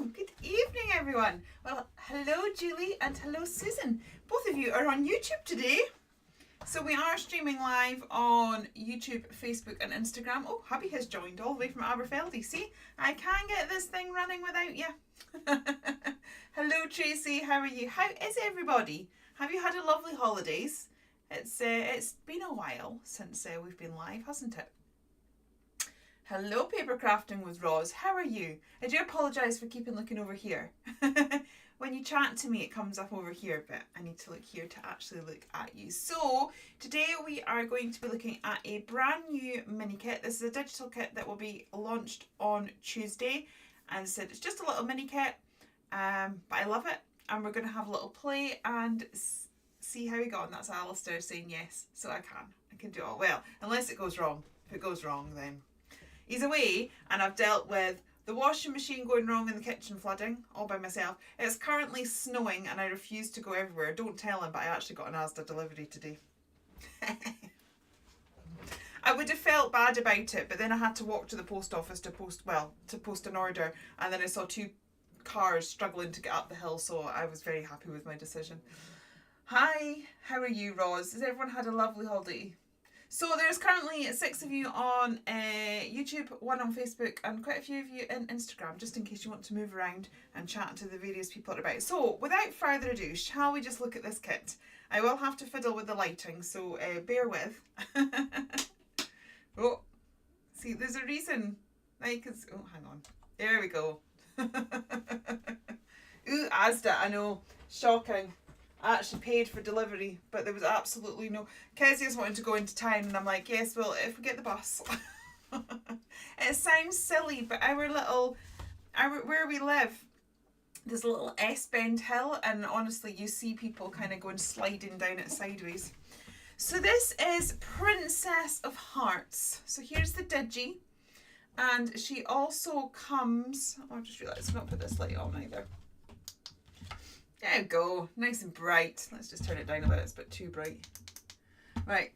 Good evening, everyone. Well, hello, Julie, and hello, Susan. Both of you are on YouTube today. So we are streaming live on YouTube, Facebook, and Instagram. Oh, hubby has joined all the way from Aberfeldy. See, I can get this thing running without you. Hello, Tracy. How are you? How is everybody? Have you had a lovely holidays? It's been a while since we've been live, hasn't it? Hello, Paper Crafting with Roz. How are you? I do apologise for keeping looking over here. When you chat to me, it comes up over here, but I need to look here to actually look at you. So today we are going to be looking at a brand new mini kit. This is a digital kit that will be launched on Tuesday. And said it's just a little mini kit, but I love it. And we're going to have a little play and see how we go on. That's Alistair saying yes, so I can do it all well, unless it goes wrong. If it goes wrong, then he's away, and I've dealt with the washing machine going wrong in the kitchen flooding all by myself. It's currently snowing and I refuse to go everywhere. Don't tell him, but I actually got an Asda delivery today. I would have felt bad about it, but then I had to walk to the post office to post an order, and then I saw two cars struggling to get up the hill, so I was very happy with my decision. Hi, how are you, Roz? Has everyone had a lovely holiday? So there's currently 6 of you on YouTube, 1 on Facebook, and quite a few of you in Instagram, just in case you want to move around and chat to the various people that are about. So without further ado, shall we just look at this kit? I will have to fiddle with the lighting, so bear with. Oh, see, there's a reason. Like, oh, hang on. There we go. Ooh, Asda, I know. Shocking. I actually paid for delivery, but there was absolutely no... Kezia's wanting to go into town, and I'm like, yes, well, if we get the bus. It sounds silly, but where we live, there's a little S-bend hill, and honestly, you see people kind of going sliding down it sideways. So this is Princess of Hearts. So here's the digi, and she also comes... Oh, I just realised I've not put this light on either. There we go, nice and bright. Let's just turn it down a bit, it's a bit too bright. Right,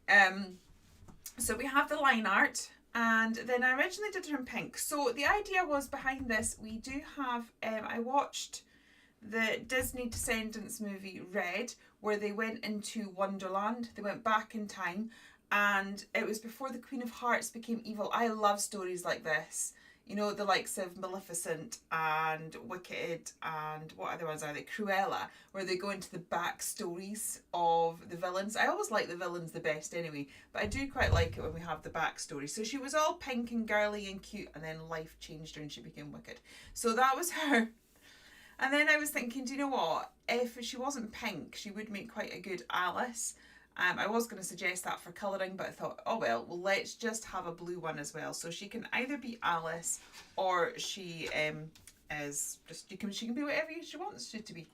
so we have the line art, and then I originally did her in pink. So the idea was behind this, we do have, I watched the Disney Descendants movie Red, where they went into Wonderland. They went back in time, and it was before the Queen of Hearts became evil. I love stories like this. You know, the likes of Maleficent and Wicked and what other ones are they? Cruella, where they go into the backstories of the villains. I always like the villains the best anyway, but I do quite like it when we have the backstory. So she was all pink and girly and cute, and then life changed her and she became wicked. So that was her. And then I was thinking, do you know what? If she wasn't pink, she would make quite a good Alice. I was going to suggest that for colouring, but I thought, oh well, let's just have a blue one as well. So she can either be Alice, or she is just, she can be whatever she wants she to be.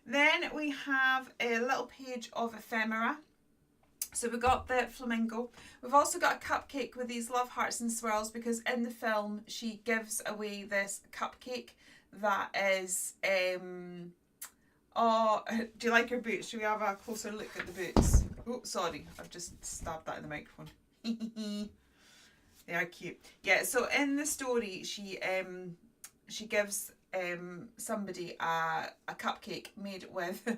Then we have a little page of ephemera. So we got the flamingo. We've also got a cupcake with these love hearts and swirls, because in the film she gives away this cupcake that is... Oh, do you like her boots? Should we have a closer look at the boots? Oh, sorry, I've just stabbed that in the microphone. They are cute. Yeah, so in the story, she gives somebody a cupcake made with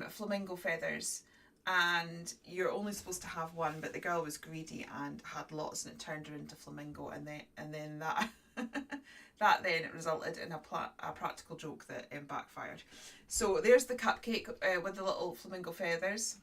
flamingo feathers, and you're only supposed to have one, but the girl was greedy and had lots, and it turned her into flamingo, and then that that then resulted in a practical joke that backfired. So there's the cupcake with the little flamingo feathers.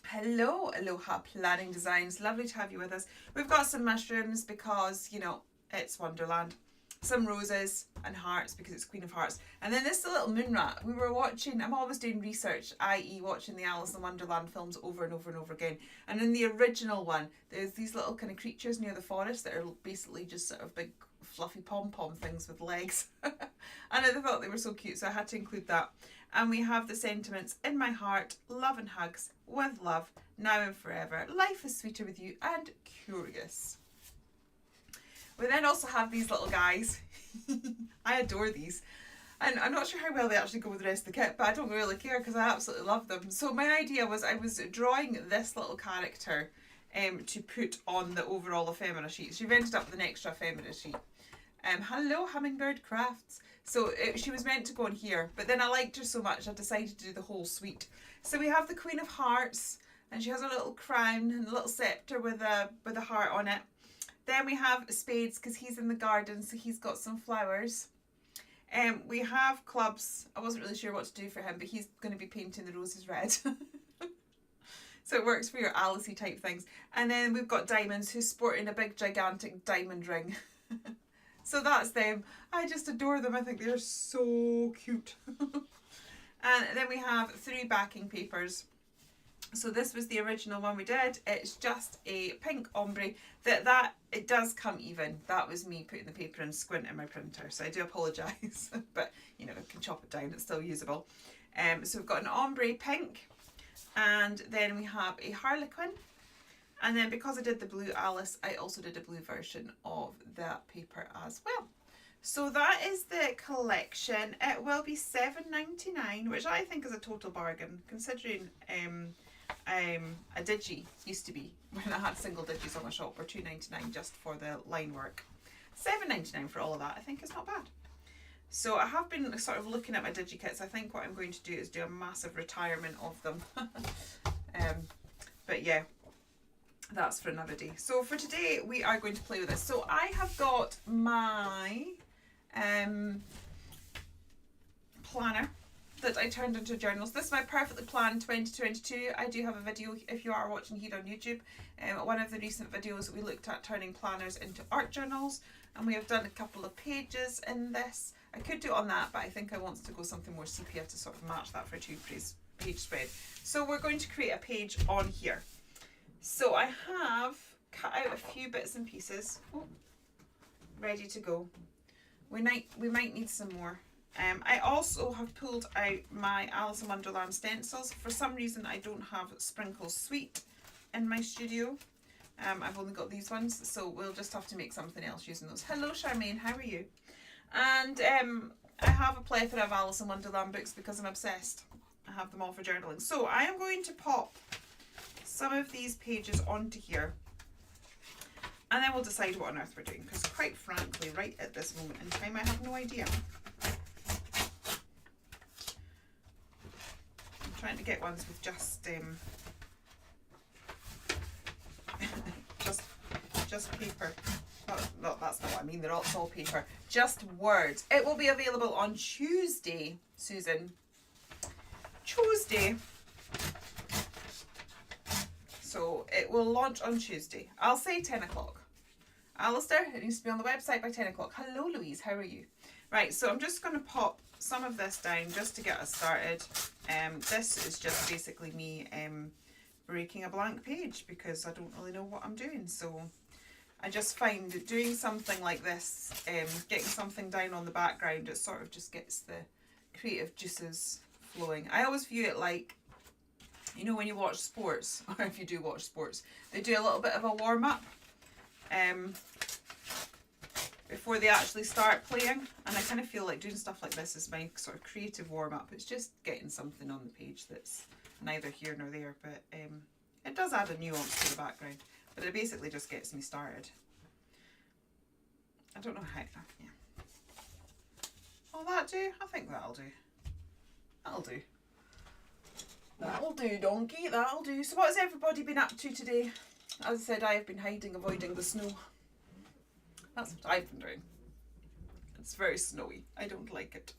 Hello, Aloha Planning Designs. Lovely to have you with us. We've got some mushrooms because, you know, it's Wonderland. Some roses and hearts because it's Queen of Hearts. And then this is a little moon rat. We were watching, I'm always doing research, i.e. watching the Alice in Wonderland films over and over and over again. And in the original one, there's these little kind of creatures near the forest that are basically just sort of big fluffy pom-pom things with legs. And I thought they were so cute, so I had to include that. And we have the sentiments: in my heart, love and hugs, with love, now and forever, life is sweeter with you, and curious. We then also have these little guys. I adore these. And I'm not sure how well they actually go with the rest of the kit, but I don't really care because I absolutely love them. So my idea was I was drawing this little character to put on the overall ephemera sheet. So you've ended up with an extra ephemera sheet. Hello, Hummingbird Crafts. So she was meant to go in here, but then I liked her so much I decided to do the whole suite. So we have the Queen of Hearts, and she has a little crown and a little scepter with a heart on it. Then we have Spades, because he's in the garden, so he's got some flowers. We have Clubs. I wasn't really sure what to do for him, but he's going to be painting the roses red. So it works for your Alicey type things. And then we've got Diamonds, who's sporting a big gigantic diamond ring. So that's them. I just adore them. I think they're so cute. And then we have 3 backing papers. So this was the original one we did. It's just a pink ombre. That it does come even. That was me putting the paper in squint in my printer, so I do apologise. But you know, I can chop it down, it's still usable. So we've got an ombre pink, and then we have a harlequin. And then because I did the blue Alice, I also did a blue version of that paper as well. So that is the collection. It will be $7.99, which I think is a total bargain, considering a digi used to be, when I had single digis on my shop, were $2.99 just for the line work. $7.99 for all of that, I think is not bad. So I have been sort of looking at my digi kits. I think what I'm going to do is do a massive retirement of them. But yeah, that's for another day. So for today we are going to play with this. So I have got my planner that I turned into journals. This is my Perfectly Planned 2022. I do have a video if you are watching here on YouTube. One of the recent videos we looked at turning planners into art journals, and we have done a couple of pages in this. I could do it on that, but I think I want to go something more sepia to sort of match that for a 2-page spread. So we're going to create a page on here. So I have cut out a few bits and pieces, ready to go. We might need some more. I also have pulled out my Alice in Wonderland stencils. For some reason I don't have Sprinkles Sweet in my studio. I've only got these ones, so we'll just have to make something else using those. Hello Charmaine, how are you? And I have a plethora of Alice in Wonderland books because I'm obsessed. I have them all for journaling. So I am going to pop some of these pages onto here, and then we'll decide what on earth we're doing, because quite frankly right at this moment in time I have no idea. I'm trying to get ones with just just paper. No, that's not what I mean. They're all paper. Just words. It will be available on Tuesday, Susan. Tuesday. So it will launch on Tuesday. I'll say 10 o'clock. Alistair, it needs to be on the website by 10 o'clock. Hello Louise, how are you? Right, so I'm just going to pop some of this down just to get us started. This is just basically me breaking a blank page because I don't really know what I'm doing. So I just find that doing something like this, getting something down on the background, it sort of just gets the creative juices flowing. I always view it like, you know, when you watch sports, or if you do watch sports, they do a little bit of a warm-up before they actually start playing. And I kind of feel like doing stuff like this is my sort of creative warm-up. It's just getting something on the page that's neither here nor there, but it does add a nuance to the background. But it basically just gets me started. I don't know how. Yeah. Will that do? I think that'll do. That'll do. That'll do, donkey. That'll do. So what has everybody been up to today? As I said, I have been hiding, avoiding the snow. That's what I've been doing. It's very snowy. I don't like it.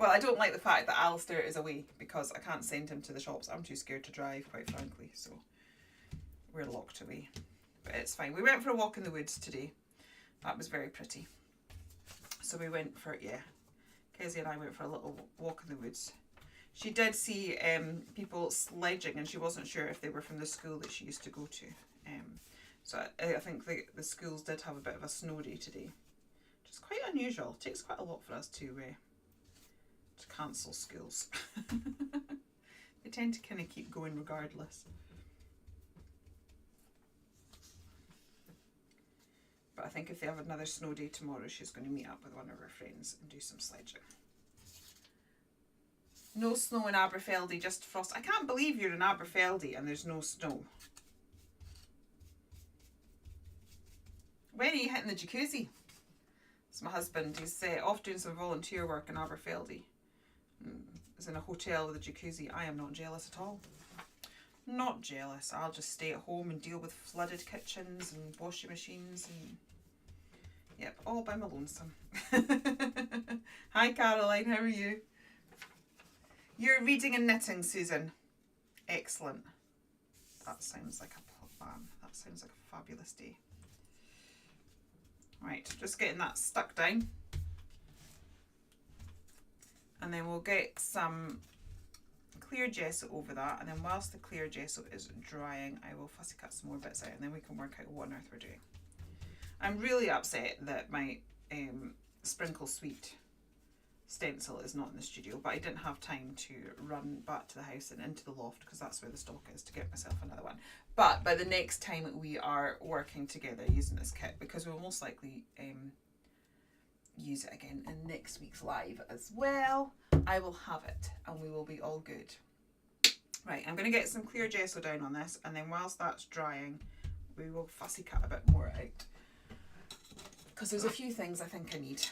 Well, I don't like the fact that Alistair is away because I can't send him to the shops. I'm too scared to drive, quite frankly. So we're locked away. But it's fine. We went for a walk in the woods today. That was very pretty. So we went for, yeah, Kezia and I went for a little walk in the woods. She did see people sledging, and she wasn't sure if they were from the school that she used to go to. So I think the schools did have a bit of a snow day today, which is quite unusual. It takes quite a lot for us to cancel schools. They tend to kind of keep going regardless. But I think if they have another snow day tomorrow, she's going to meet up with one of her friends and do some sledging. No snow in Aberfeldy, just frost. I can't believe you're in Aberfeldy and there's no snow. When are you hitting the jacuzzi? So my husband, he's off doing some volunteer work in Aberfeldy. He's in a hotel with a jacuzzi. I am not jealous at all. Not jealous. I'll just stay at home and deal with flooded kitchens and washing machines and yep, all by my lonesome. Hi Caroline, how are you? You're reading and knitting, Susan. Excellent. That sounds like a plan. That sounds like a fabulous day. Right, just getting that stuck down. And then we'll get some clear gesso over that, and then whilst the clear gesso is drying, I will fussy cut some more bits out, and then we can work out what on earth we're doing. I'm really upset that my Sprinkle Sweet stencil is not in the studio, but I didn't have time to run back to the house and into the loft, because that's where the stock is, to get myself another one. But by the next time we are working together using this kit, because we'll most likely use it again in next week's live as well, I will have it and we will be all good. Right, I'm going to get some clear gesso down on this, and then whilst that's drying we will fussy cut a bit more out, because there's a few things I think I need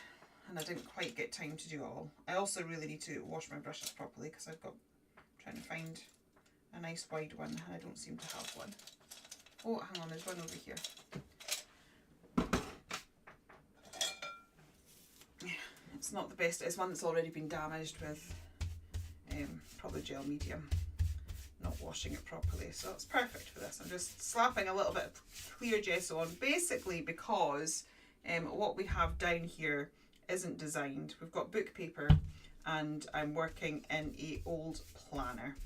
and I didn't quite get time to do all. I also really need to wash my brushes properly, because I've got trying to find a nice wide one and I don't seem to have one. Oh, hang on, there's one over here. It's not the best. It's one that's already been damaged with probably gel medium, not washing it properly, so it's perfect for this. I'm just slapping a little bit of clear gesso on, basically because what we have down here isn't designed. We've got book paper and I'm working in a old planner,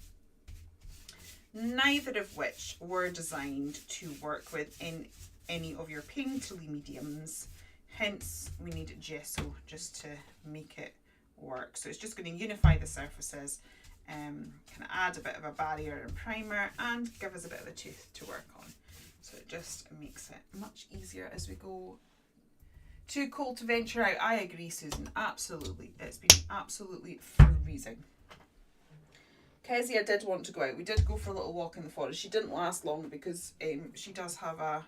neither of which were designed to work with in any of your painterly mediums. Hence, we need gesso just to make it work. So it's just going to unify the surfaces, can add a bit of a barrier and primer, and give us a bit of a tooth to work on. So it just makes it much easier as we go. Too cold to venture out. I agree, Susan. Absolutely. It's been absolutely freezing. Kezia did want to go out. We did go for a little walk in the forest. She didn't last long because she does have a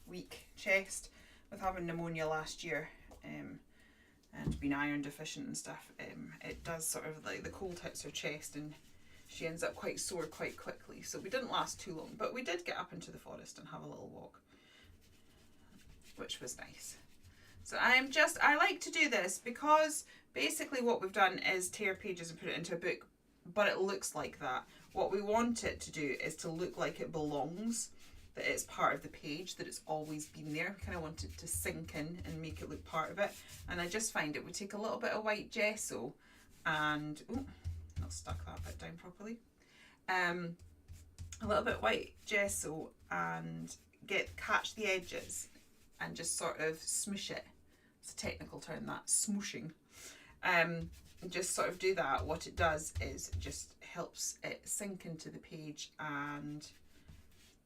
weak chest with having pneumonia last year and being iron deficient and stuff. It does sort of, like, the cold hits her chest and she ends up quite sore quite quickly. So we didn't last too long, but we did get up into the forest and have a little walk, which was nice. So I like to do this because basically what we've done is tear pages and put it into a book, but it looks like that. What we want it to do is to look like it belongs, that it's part of the page, that it's always been there. We kind of want it to sink in and make it look part of it. And I just find it would take a little bit of white gesso and, ooh, not stuck that bit down properly. A little bit white gesso and catch the edges and just sort of smoosh it. It's a technical term, that, smooshing. Just sort of do that. What it does is just helps it sink into the page and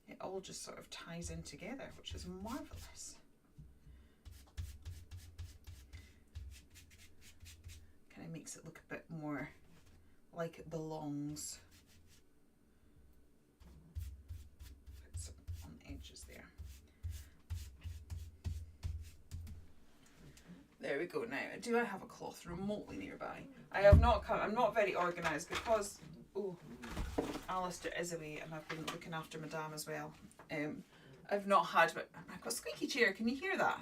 it all just sort of ties in together, which is marvellous. Kind of makes it look a bit more like it belongs. Put some on the edges there. There we go. Now, do I have a cloth remotely nearby? I have not come. I'm not very organised because, oh, Alistair is away and I've been looking after Madame as well. I've not had, but I've got a squeaky chair. Can you hear that?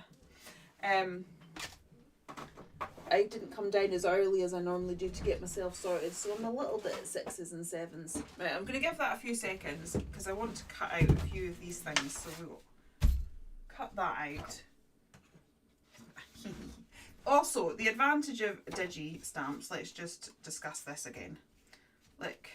I didn't come down as early as I normally do to get myself sorted, so I'm a little bit at 6s and 7s. Right, I'm going to give that a few seconds because I want to cut out a few of these things, so we will cut that out. Also, the advantage of digi stamps, let's just discuss this again. Look.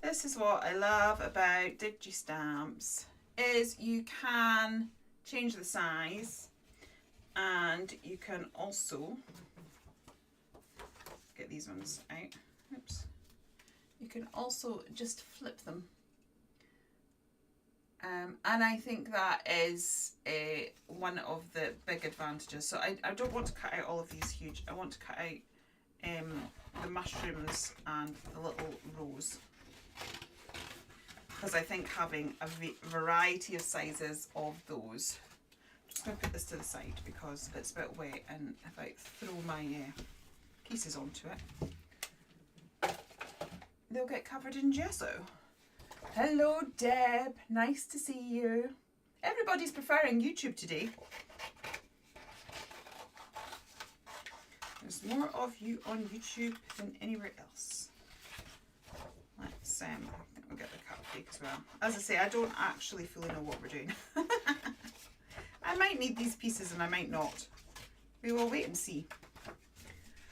This is what I love about digi stamps, is you can change the size and you can also get these ones out. Oops. You can also just flip them. And I think that is one of the big advantages. So I don't want to cut out all of these huge. I want to cut out the mushrooms and the little rose. because I think having a variety of sizes of those. I'm just going to put this to the side because it's a bit wet, and if I throw my pieces onto it, they'll get covered in gesso. Hello Deb, nice to see you. Everybody's preferring YouTube today. There's more of you on YouTube than anywhere else. Let's I think we'll get the cupcake as well. As I say, I don't actually fully know what we're doing. I might need these pieces and I might not. We will wait and see.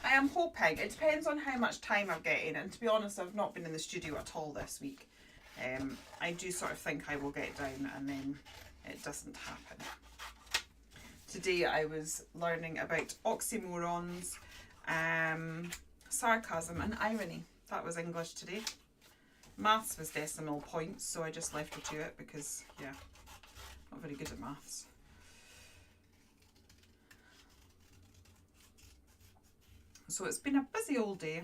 I am hoping, it depends on how much time I'm getting, and to be honest, I've not been in the studio at all this week. I do sort of think I will get down and then it doesn't happen. Today I was learning about oxymorons, sarcasm and irony. That was English today. Maths was decimal points, so I just left her to it because, yeah, not very good at maths. So it's been a busy old day.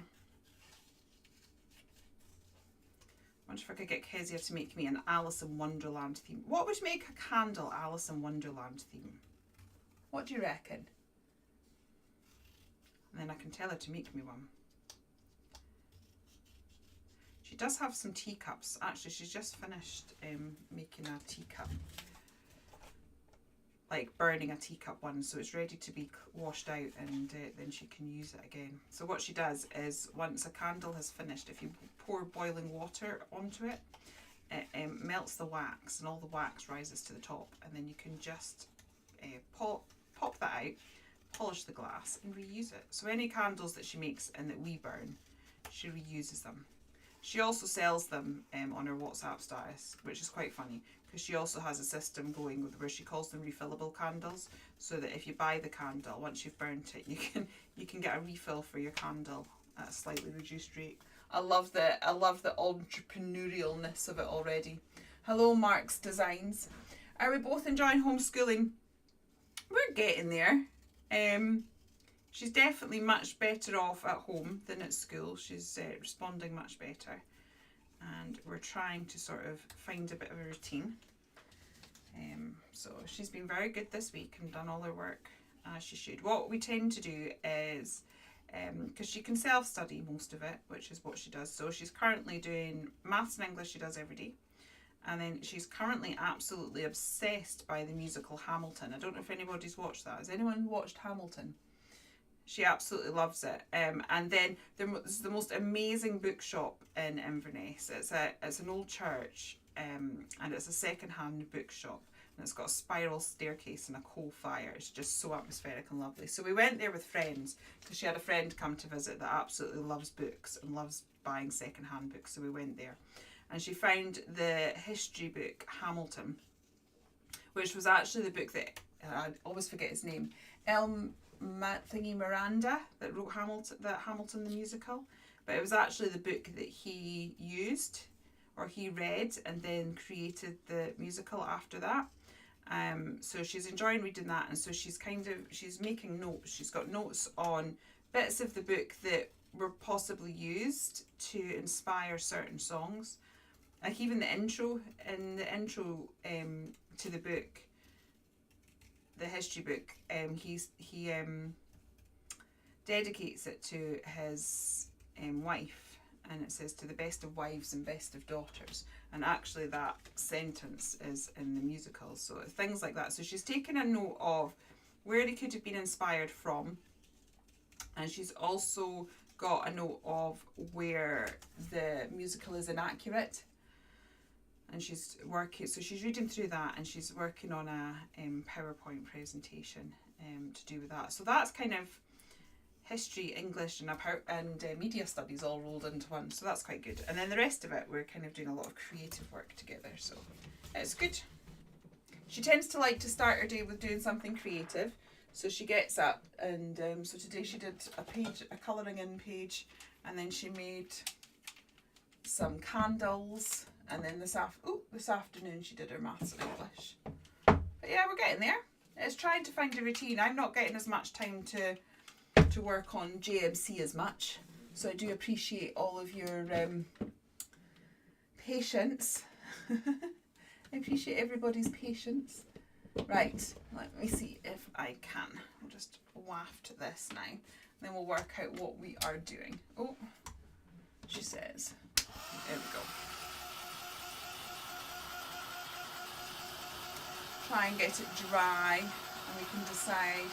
I wonder if I could get Kezia to make me an Alice in Wonderland theme. What would make a candle Alice in Wonderland theme? What do you reckon? And then I can tell her to make me one. She does have some teacups. Actually, she's just finished making a teacup. Like burning a teacup one, so it's ready to be washed out, and then she can use it again. So what she does is, once a candle has finished, if you pour boiling water onto it, it melts the wax, and all the wax rises to the top, and then you can just pop that out, polish the glass, and reuse it. So any candles that she makes and that we burn, she reuses them. She also sells them on her WhatsApp status, which is quite funny, because she also has a system going where she calls them refillable candles, so that if you buy the candle, once you've burnt it, you can get a refill for your candle at a slightly reduced rate. I love the entrepreneurialness of it already. Hello, Mark's Designs. Are we both enjoying homeschooling? We're getting there. She's definitely much better off at home than at school. She's responding much better, and we're trying to sort of find a bit of a routine. So she's been very good this week and done all her work as she should. What we tend to do is, because she can self-study most of it, which is what she does. So she's currently doing maths and English, she does every day. And then she's currently absolutely obsessed by the musical Hamilton. I don't know if anybody's watched that. Has anyone watched Hamilton? She absolutely loves it. And then there's the most amazing bookshop in Inverness. It's an old church, and it's a second-hand bookshop. And it's got a spiral staircase and a coal fire. It's just so atmospheric and lovely. So we went there with friends, because she had a friend come to visit that absolutely loves books and loves buying second-hand books. So we went there. And she found the history book Hamilton, which was actually the book that, I always forget his name, Miranda, that wrote Hamilton the musical, but it was actually the book that he used, or he read, and then created the musical after that. So she's enjoying reading that, and so she's making notes. She's got notes on bits of the book that were possibly used to inspire certain songs. Like even the intro to the book, the history book, he dedicates it to his wife, and it says, "To the best of wives and best of daughters," and actually that sentence is in the musical. So things like that. So she's taken a note of where he could have been inspired from, and she's also got a note of where the musical is inaccurate. And she's reading through that, and she's working on a PowerPoint presentation to do with that. So that's kind of history, English, and media studies all rolled into one. So that's quite good. And then the rest of it, we're kind of doing a lot of creative work together. So it's good. She tends to like to start her day with doing something creative. So she gets up, and so today she did a colouring in page, and then she made some candles. And then this afternoon she did her maths and English. But yeah, we're getting there. It's trying to find a routine. I'm not getting as much time to work on JMC as much. So I do appreciate all of your patience. I appreciate everybody's patience. Right, let me see if I can. I'll just waft this now. Then we'll work out what we are doing. Oh, she says. There we go. Try and get it dry and we can decide.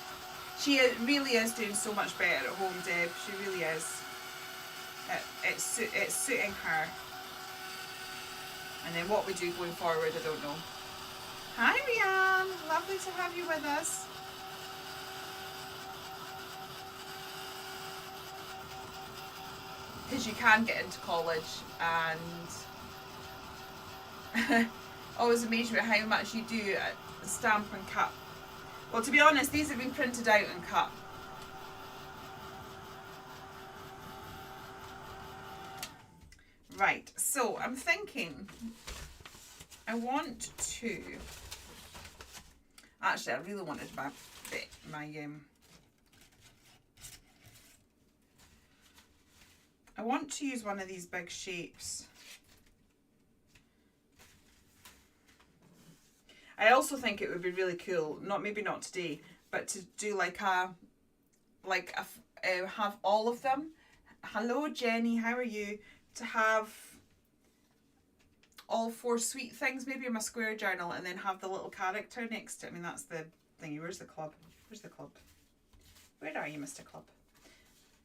She really is doing so much better at home, Deb. She really is. It's suiting her. And then what we do going forward, I don't know. Hi, Rianne. Lovely to have you with us. Because you can get into college and always amazed me at how much you do stamp and cut. Well, to be honest, these have been printed out and cut. Right, so I'm thinking I want to, actually I really wanted my I want to use one of these big shapes. I also think it would be really cool, maybe not today, but to do have all of them. Hello Jenny, how are you? To have all 4 sweet things maybe in my square journal and then have the little character next to it. I mean, that's the thingy. Where's the club? Where's the club? Where are you, Mr. Club?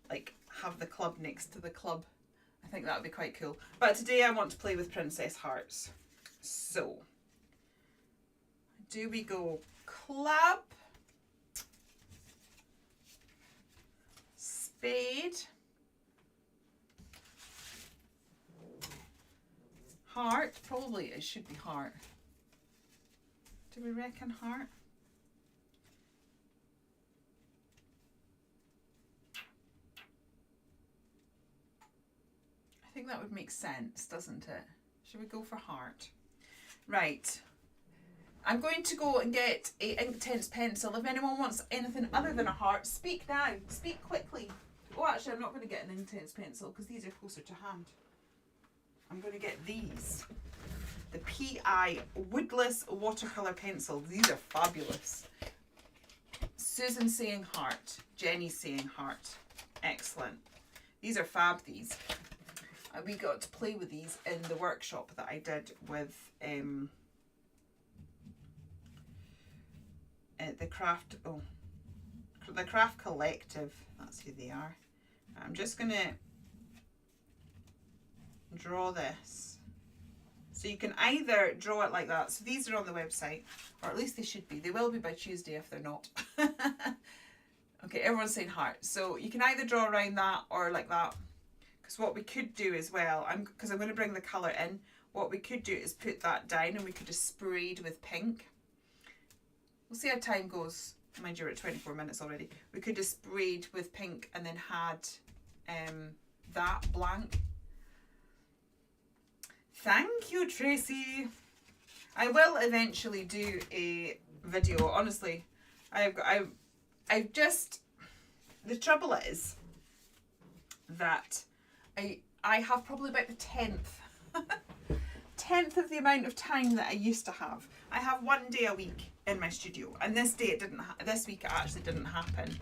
Like, have the club next to the club. I think that would be quite cool. But today I want to play with Princess Hearts. So, do we go club, spade, heart? Probably it should be heart. Do we reckon heart? I think that would make sense, doesn't it? Should we go for heart? Right. I'm going to go and get a Inktense pencil. If anyone wants anything other than a heart, speak now. Speak quickly. Oh, actually, I'm not going to get an Inktense pencil because these are closer to hand. I'm going to get these. The P.I. Woodless Watercolour Pencil. These are fabulous. Susan saying heart. Jenny saying heart. Excellent. These are fab, these. We got to play with these in the workshop that I did with the Craft Collective. That's who they are. I'm just going to draw this. So you can either draw it like that. So these are on the website, or at least they should be. They will be by Tuesday if they're not. Okay, everyone's saying heart. So you can either draw around that or like that. Because what we could do as well, because I'm going to bring the colour in, what we could do is put that down and we could have sprayed with pink. We'll see how time goes. Mind you, we're at 24 minutes already. We could have sprayed with pink and then had that blank. Thank you, Tracy. I will eventually do a video. Honestly, I've just, the trouble is that I have probably about the 10th of the amount of time that I used to have. I have 1 day a week in my studio, and this day it didn't. This week it actually didn't happen,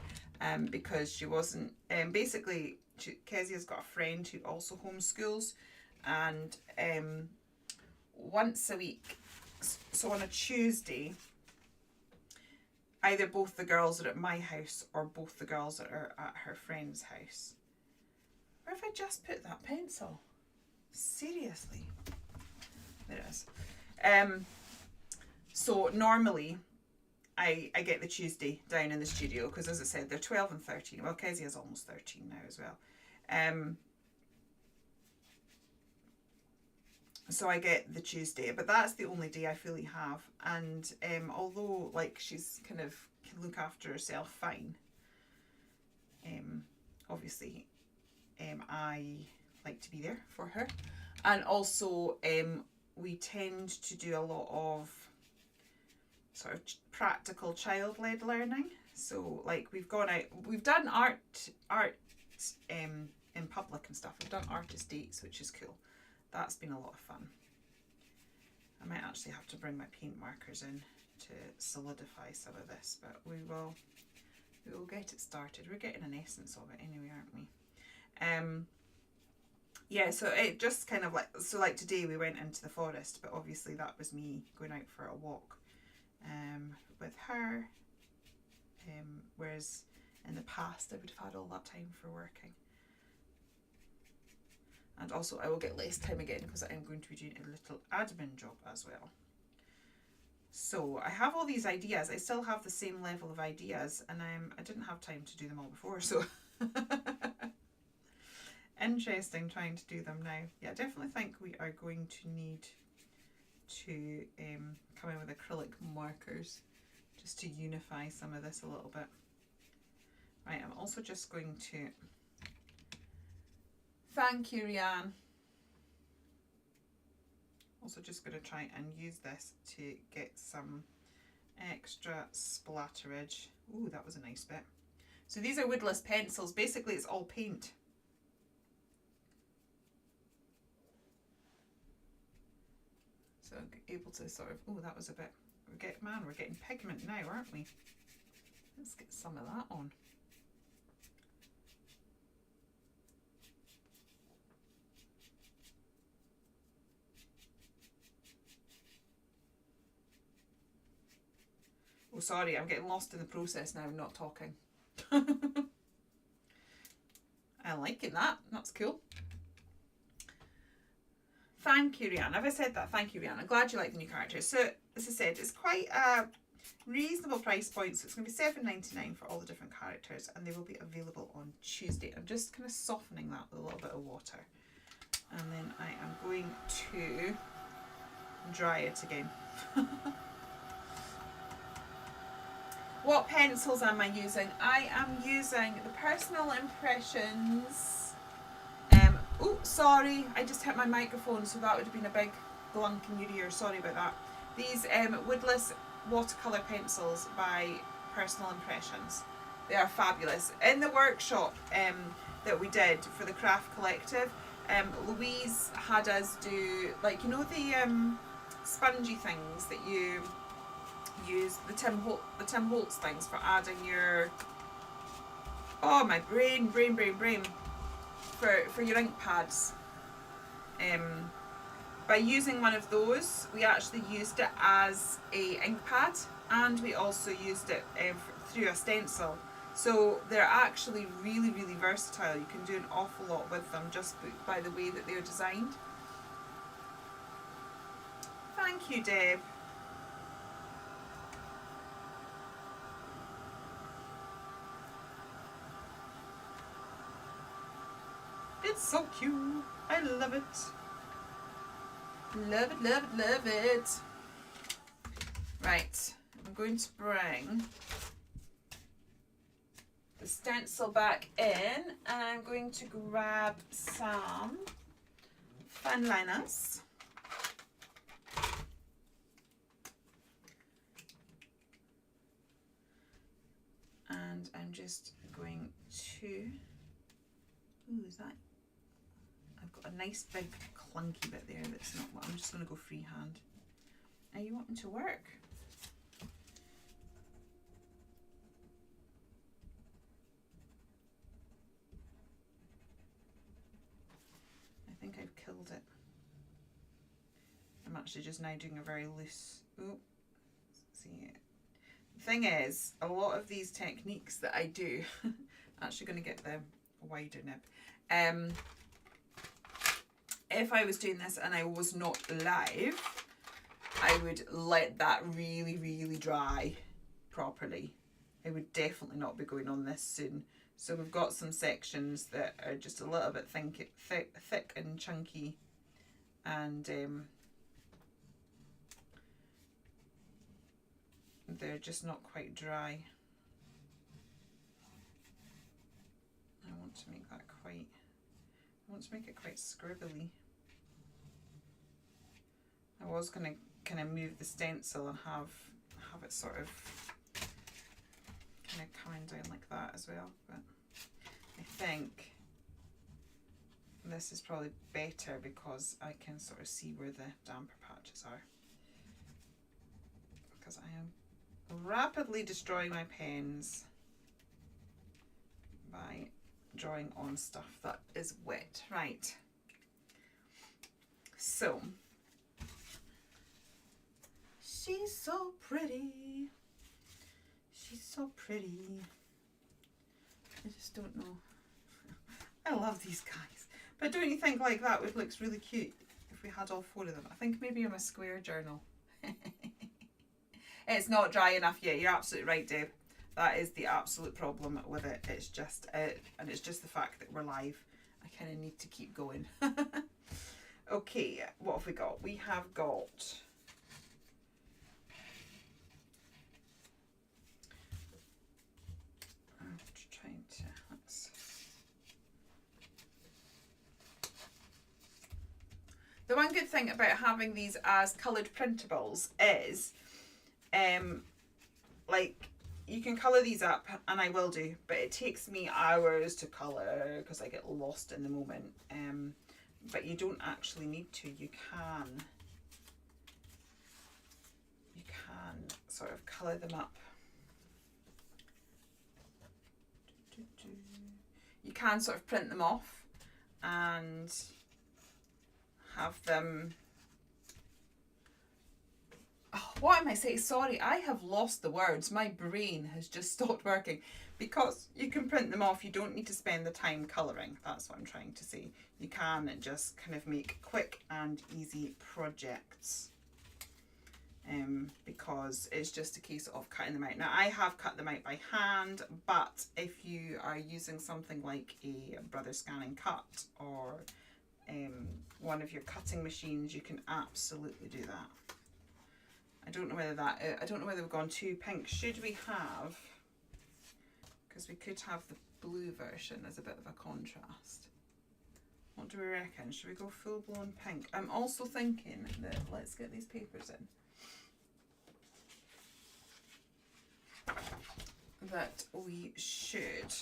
because she wasn't. Basically, Kezia's got a friend who also homeschools, and once a week, so on a Tuesday, either both the girls are at my house or both the girls are at her friend's house. Where have I just put that pencil? Seriously. There it is. So normally I get the Tuesday down in the studio because, as I said, they're 12 and 13. Well, Kezia's almost 13 now as well. So I get the Tuesday, but that's the only day I fully have. And although like she's kind of can look after herself fine, obviously I like to be there for her. And also we tend to do a lot of sort of practical child-led learning. So like we've gone out, we've done art in public and stuff. We've done artist dates, which is cool. That's been a lot of fun. I might actually have to bring my paint markers in to solidify some of this, but we will get it started. We're getting an essence of it anyway, aren't we? Yeah, so it just kind of like today we went into the forest, but obviously that was me going out for a walk with her, whereas in the past I would have had all that time for working. And also I will get less time again because I'm going to be doing a little admin job as well. So I have all these ideas. I still have the same level of ideas, and I didn't have time to do them all before, so interesting trying to do them now. Yeah, I definitely think we are going to need to come in with acrylic markers just to unify some of this a little bit. Right, I'm also just going to, thank you, Rianne. Also just going to try and use this to get some extra splatterage. Ooh, that was a nice bit. So these are woodless pencils. Basically it's all paint. So I'm able to sort of, oh, that was a bit, we're getting pigment now, aren't we? Let's get some of that on. Oh, sorry, I'm getting lost in the process now, not talking. I like it, that's cool. Thank you, Rihanna. Have I said that? Thank you, Rihanna. I'm glad you like the new characters. So, as I said, it's quite a reasonable price point. So it's going to be $7.99 for all the different characters, and they will be available on Tuesday. I'm just kind of softening that with a little bit of water. And then I am going to dry it again. What pencils am I using? I am using the Personal Impressions. Oh, sorry, I just hit my microphone, so that would have been a big glunk in your ear. Sorry about that. These woodless watercolour pencils by Personal Impressions. They are fabulous. In the workshop that we did for the Craft Collective, Louise had us do, like, you know, the spongy things that you use, the Tim Holtz things for adding your, oh, my brain, for your ink pads. By using one of those, we actually used it as a ink pad, and we also used it through a stencil. So they're actually really, really versatile. You can do an awful lot with them just by the way that they're designed. Thank you, Deb. It's so cute. I love it. Love it, love it, love it. Right, I'm going to bring the stencil back in, and I'm going to grab some fun liners. And I'm just going to, ooh, is that, I've got a nice big clunky bit there that's not what, I'm just going to go freehand. Are you wanting to work? I think I've killed it. I'm actually just now doing a very loose, oh, see it. The thing is, a lot of these techniques that I do, actually going to get the wider nib. If I was doing this and I was not live, I would let that really, really dry properly. I would definitely not be going on this soon. So we've got some sections that are just a little bit thick and chunky, and they're just not quite dry. I want to make that quite, I want to make it quite scribbly. I was going to kind of move the stencil and have it sort of kind of coming down like that as well, but I think this is probably better because I can sort of see where the damper patches are. because I am rapidly destroying my pens by drawing on stuff that is wet. Right. So, she's so pretty. She's so pretty. I just don't know. I love these guys. But don't you think like that would look really cute if we had all 4 of them? I think maybe on a square journal. It's not dry enough yet. You're absolutely right, Deb. That is the absolute problem with it. It's just and it's just the fact that we're live. I kind of need to keep going. Okay, what have we got? We have got I'm trying to let's the one good thing about having these as coloured printables is like you can colour these up, and I will do, but it takes me hours to colour because I get lost in the moment. But you don't actually need to. You can sort of colour them up. You can sort of print them off and have them. Oh, what am I saying? Sorry, I have lost the words. My brain has just stopped working. Because you can print them off, you don't need to spend the time colouring. That's what I'm trying to say. You can just kind of make quick and easy projects. Because it's just a case of cutting them out. Now, I have cut them out by hand, but if you are using something like a Brother Scan and Cut or one of your cutting machines, you can absolutely do that. I don't know whether we've gone too pink. Should we have, because we could have the blue version as a bit of a contrast. What do we reckon? Should we go full blown pink? I'm also thinking that let's get these papers in. That we should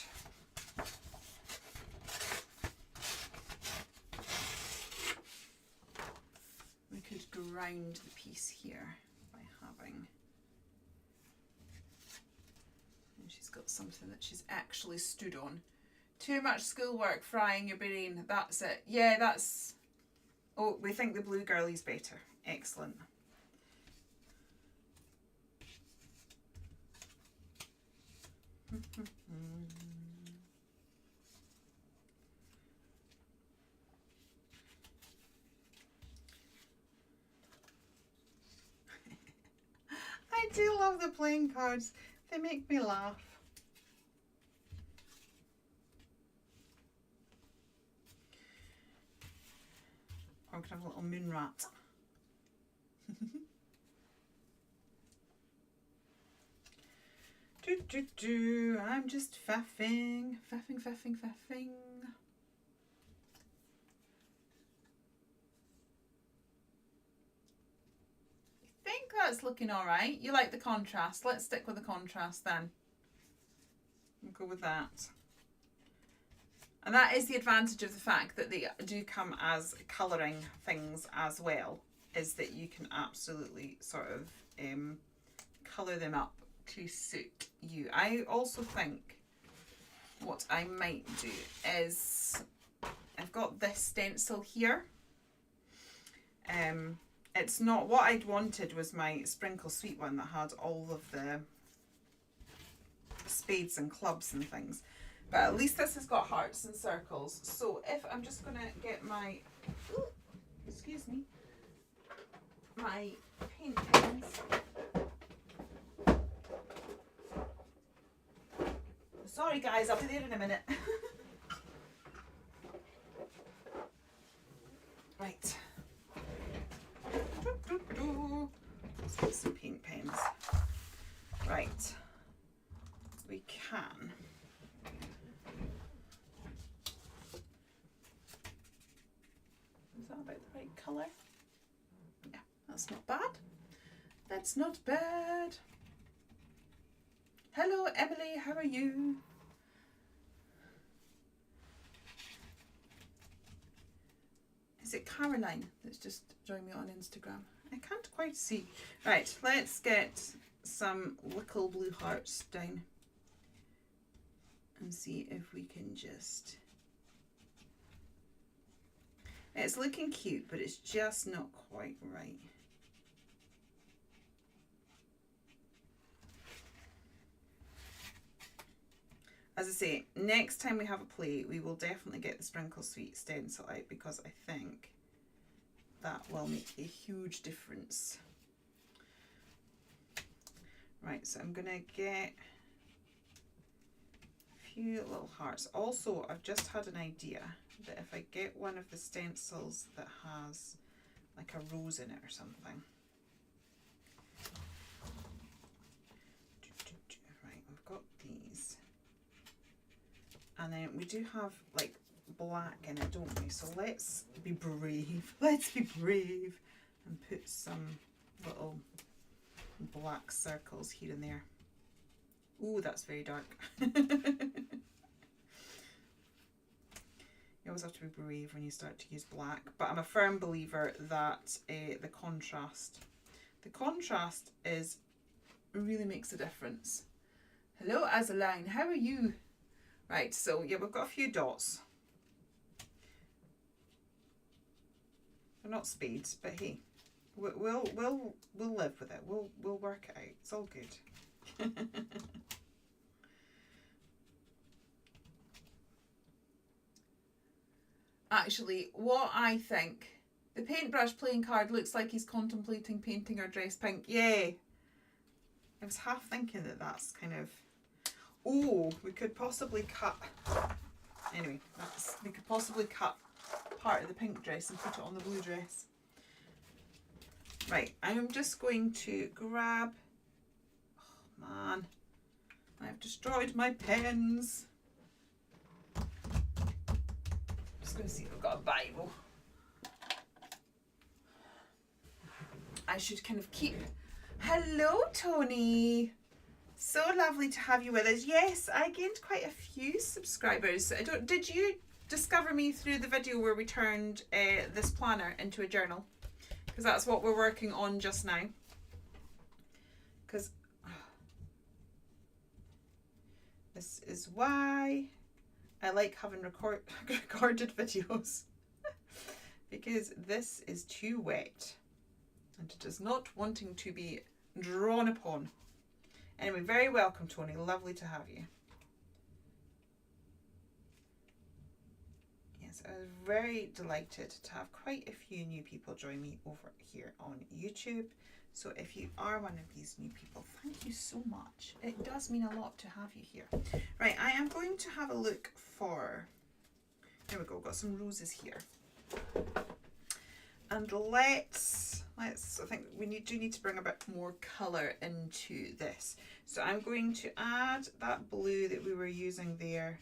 could ground the piece here by having, and she's got something that she's actually stood on. Too much schoolwork frying your brain. That's it. Yeah, that's. Oh, we think the blue girlie's better. Excellent. I do love the playing cards. They make me laugh. I'm gonna have a little moon rat. I'm just faffing. I think that's looking all right. You like the contrast. Let's stick with the contrast then. We'll go with that. And that is the advantage of the fact that they do come as colouring things as well, is that you can absolutely sort of colour them up to suit you. I also think what I might do is, I've got this stencil here. It's not what I'd wanted, was my Sprinkle Sweet one that had all of the spades and clubs and things. But at least this has got hearts and circles. So if I'm just going to get my, ooh, excuse me, my paint pens. Sorry guys, I'll be there in a minute. Right. Let's get some paint pens. Right. We can. Is that about the right colour? Yeah, that's not bad. That's not bad. Hello Emily, how are you? Is it Caroline that's just joined me on Instagram? I can't quite see. Right, let's get some little blue hearts down and see if we can just... It's looking cute, but it's just not quite right. As I say, next time we have a play, we will definitely get the Sprinkle Sweet stencil out, because I think that will make a huge difference. Right, so I'm going to get a few little hearts. Also, I've just had an idea that if I get one of the stencils that has like a rose in it or something. Right, we've got these. And then we do have like black in it, don't we? So let's be brave. Let's be brave and put some little black circles here and there. Ooh, that's very dark. You always have to be brave when you start to use black, but I'm a firm believer that the contrast is really makes a difference. Hello, Azaline, how are you? Right, so yeah, we've got a few dots. They're not spades, but hey, we'll live with it. We'll work it out. It's all good. Actually, what I think, the paintbrush playing card looks like he's contemplating painting our dress pink. Yeah, I was half thinking that that's kind of. Oh, we could possibly cut. Anyway, we could possibly cut part of the pink dress and put it on the blue dress. Right, I'm just going to grab. Oh man, I've destroyed my pens. Just going to see if I've got a Bible. I should kind of keep. Hello, Tony. So lovely to have you with us. Yes, I gained quite a few subscribers. Did you discover me through the video where we turned this planner into a journal? Because that's what we're working on just now. Because this is why I like having recorded videos. Because this is too wet and it is not wanting to be drawn upon. Anyway, very welcome, Tony. Lovely to have you. Yes, I was very delighted to have quite a few new people join me over here on YouTube. So if you are one of these new people, thank you so much. It does mean a lot to have you here. Right, I am going to have a look for... There we go, got some roses here. And let's I think we do need to bring a bit more colour into this. So I'm going to add that blue that we were using there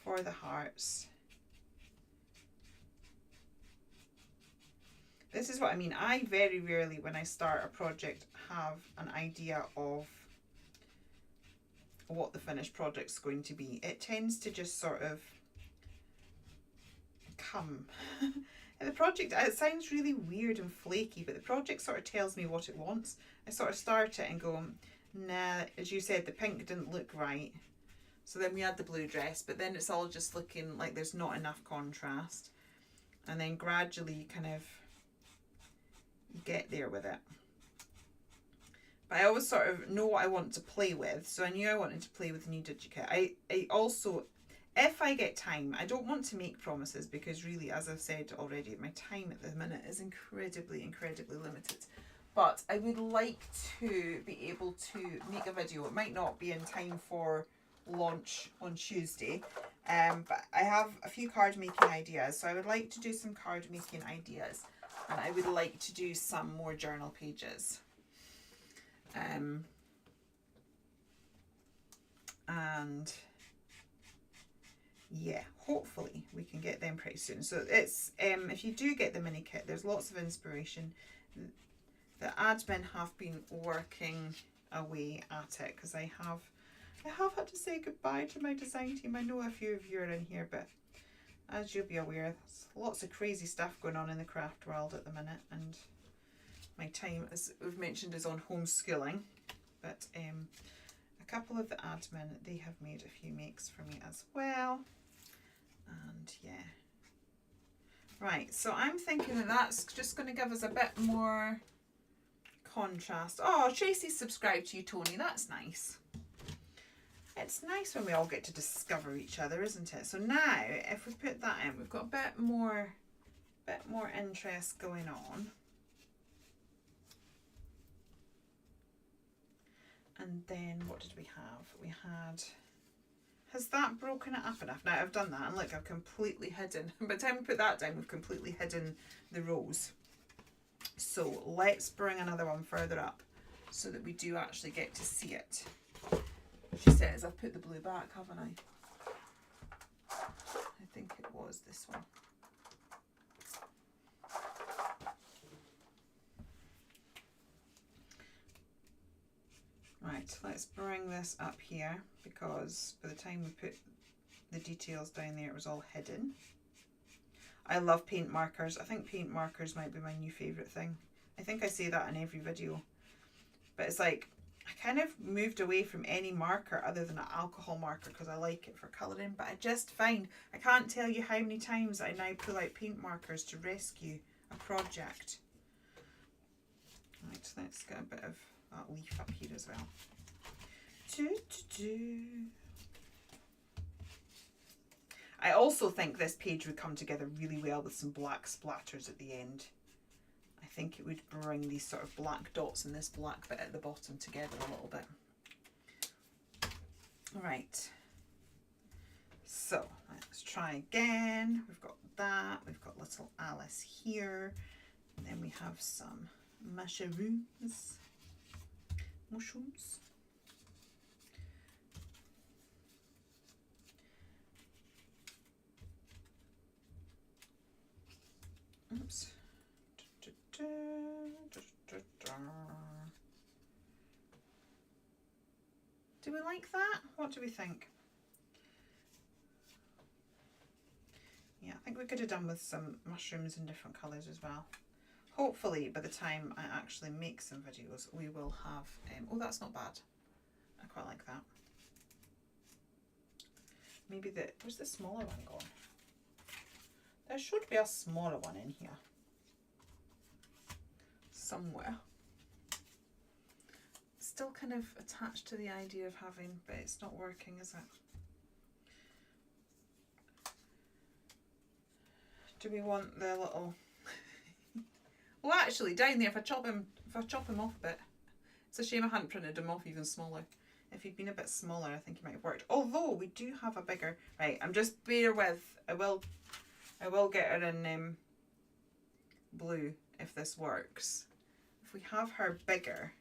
for the hearts. This is what I mean. I very rarely, when I start a project, have an idea of what the finished project's going to be. It tends to just sort of come. The project, it sounds really weird and flaky, but the project sort of tells me what it wants. I sort of start it and go, nah, as you said, the pink didn't look right. So then we add the blue dress, but then it's all just looking like there's not enough contrast. And then gradually you kind of get there with it. But I always sort of know what I want to play with. So I knew I wanted to play with the new DigiKit. I also... If I get time, I don't want to make promises because really, as I've said already, my time at the minute is incredibly limited. But I would like to be able to make a video. It might not be in time for launch on Tuesday, but I have a few card making ideas. So I would like to do some card making ideas, and I would like to do some more journal pages. And yeah, hopefully we can get them pretty soon. So it's if you do get the mini kit, there's lots of inspiration. The admin have been working away at it because I have had to say goodbye to my design team. I know a few of you are in here, but as you'll be aware, there's lots of crazy stuff going on in the craft world at the minute, and my time, as we've mentioned, is on homeschooling, but a couple of the admin, they have made a few makes for me as well. And yeah. Right, so I'm thinking that that's just going to give us a bit more contrast. Oh, Tracy's subscribed to you, Tony. That's nice. It's nice when we all get to discover each other, isn't it? So now, if we put that in, we've got a bit more interest going on. And then what did we have? We had... Has that broken it up enough? Now I've done that, and look, I've completely hidden. By the time we put that down, we've completely hidden the rows. So let's bring another one further up so that we do actually get to see it. She says, I've put the blue back, haven't I? I think it was this one. Right, let's bring this up here, because by the time we put the details down there, it was all hidden. I love paint markers. I think paint markers might be my new favourite thing. I think I say that in every video. But it's like, I kind of moved away from any marker other than an alcohol marker because I like it for colouring. But I just find, I can't tell you how many times I now pull out paint markers to rescue a project. Right, so let's get a bit of that leaf up here as well. I also think this page would come together really well with some black splatters at the end. I think it would bring these sort of black dots and this black bit at the bottom together a little bit. Right, so let's try again. We've got that, we've got little Alice here, and then we have some mushrooms. Oops. Do we like that? What do we think? Yeah, I think we could have done with some mushrooms in different colours as well. Hopefully by the time I actually make some videos, we will have... oh, that's not bad. I quite like that. Maybe where's the smaller one gone? There should be a smaller one in here. Somewhere. Still kind of attached to the idea of having, but it's not working, is it? Do we want the little... Well, actually, down there, if I chop him off a bit, it's a shame I hadn't printed him off even smaller. If he'd been a bit smaller, I think he might have worked. Although we do have a bigger. Right, I'm just bear with. I will get her in blue if this works. If we have her bigger,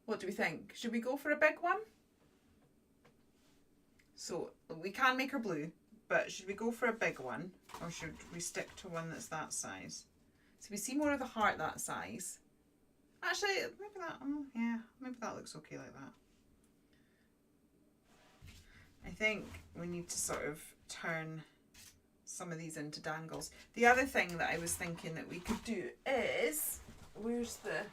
what do we think? Should we go for a big one? So we can make her blue. But should we go for a big one, or should we stick to one that's that size? So we see more of the heart that size. Actually, maybe that, yeah, maybe that looks okay like that. I think we need to sort of turn some of these into dangles. The other thing that I was thinking that we could do is, where's the...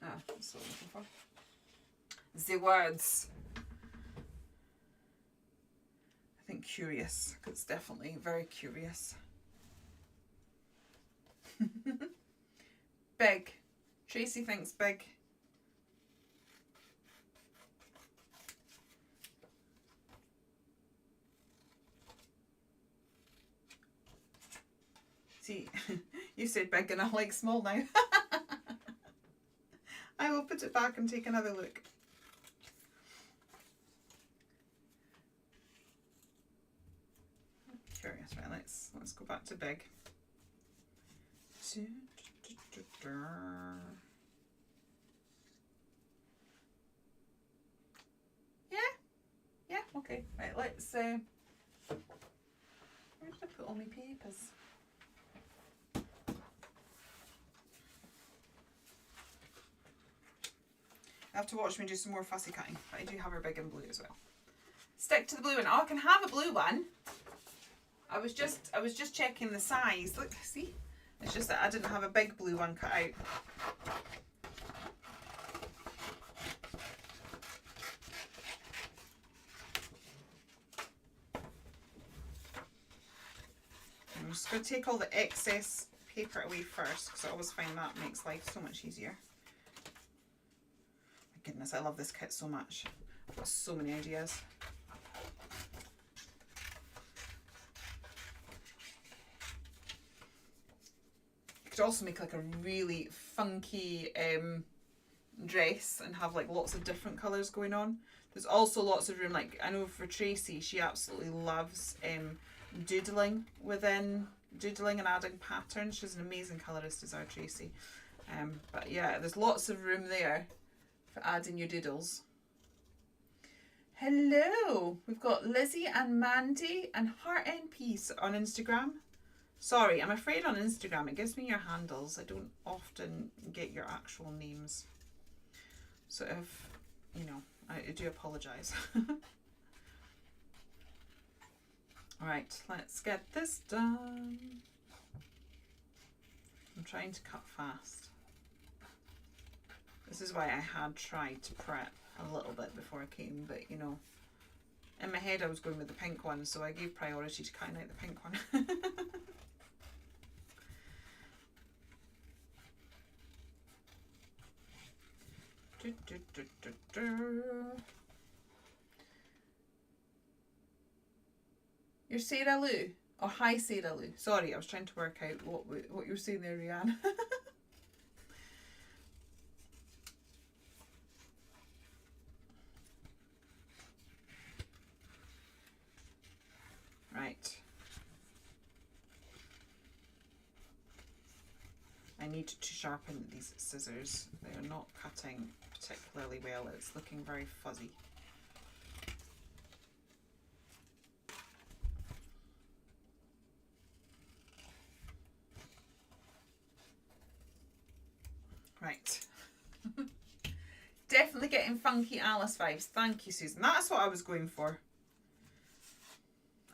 Ah, that's what I'm looking for. The words. I think curious, because it's definitely very curious. Big. Tracy thinks big. See, you said big and I like small now. I will put it back and take another look. Curious, right? Let's go back to big. Yeah, okay. Right, let's. Where did I put all my papers? I have to watch me do some more fussy cutting, but I do have her big and blue as well. stick to the blue one. Oh, I can have a blue one. I was just checking the size. Look, see? It's just that I didn't have a big blue one cut out. I'm just going to take all the excess paper away first, because I always find that makes life so much easier. My goodness, I love this kit so much. I've got so many ideas. You could also make like a really funky dress and have like lots of different colours going on. There's also lots of room, like I know for Tracy, she absolutely loves doodling and adding patterns. She's an amazing colourist, is our Tracy. But yeah, there's lots of room there for adding your doodles. Hello, we've got Lizzie and Mandy and Heart and Peace on Instagram. Sorry, I'm afraid on Instagram it gives me your handles. I don't often get your actual names. So if, you know, I do apologise. Right, let's get this done. I'm trying to cut fast. This is why I had tried to prep a little bit before I came, but you know, in my head I was going with the pink one, so I gave priority to cutting out the pink one. You're Sarah Lou? Oh, hi Sarah Lou. Sorry, I was trying to work out what you were saying there, Rianne. Right. I need to sharpen these scissors. They are not cutting particularly well. It's looking very fuzzy. Right. Definitely getting funky Alice vibes. Thank you, Susan. That's what I was going for.